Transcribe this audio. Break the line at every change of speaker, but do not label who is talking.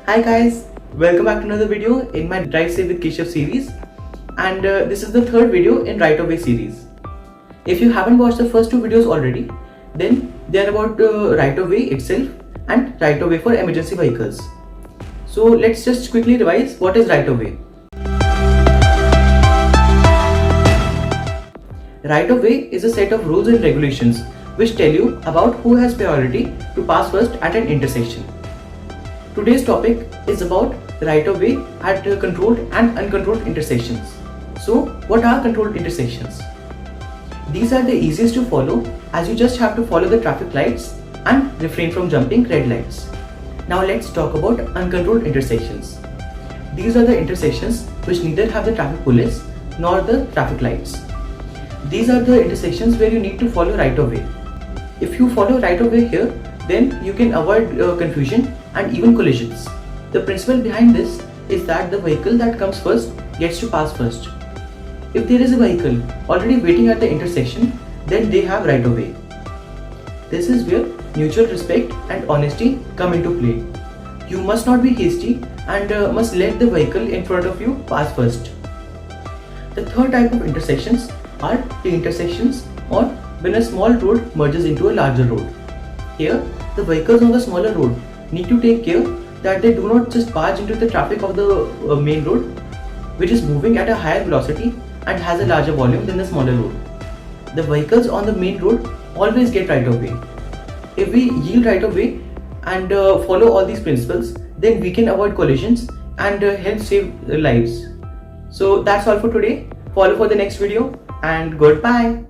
Hi guys, welcome back to another video in my Drive Safe with Keshav series, and this is the third video in Right Away series. If you haven't watched the first two videos already, then they are about Right Away itself and Right Away for emergency vehicles. So let's just quickly revise what is Right Away. Right Away is a set of rules and regulations which tell you about who has priority to pass first at an intersection. Today's topic is about right of way at controlled and uncontrolled intersections. So, what are controlled intersections? These are the easiest to follow as you just have to follow the traffic lights and refrain from jumping red lights. Now let's talk about uncontrolled intersections. These are the intersections which neither have the traffic police nor the traffic lights. These are the intersections where you need to follow right of way. If you follow right of way here, then you can avoid confusion and even collisions. The principle behind this is that the vehicle that comes first gets to pass first. If there is a vehicle already waiting at the intersection, then they have right of way. This is where mutual respect and honesty come into play. You must not be hasty and must let the vehicle in front of you pass first. The third type of intersections are T-intersections, or when a small road merges into a larger road. Here, the vehicles on the smaller road need to take care that they do not just barge into the traffic of the main road, which is moving at a higher velocity and has a larger volume than the smaller road. The vehicles on the main road always get right of way. If we yield right of way and follow all these principles, then we can avoid collisions and help save lives. So that's all for today. Follow for the next video and goodbye.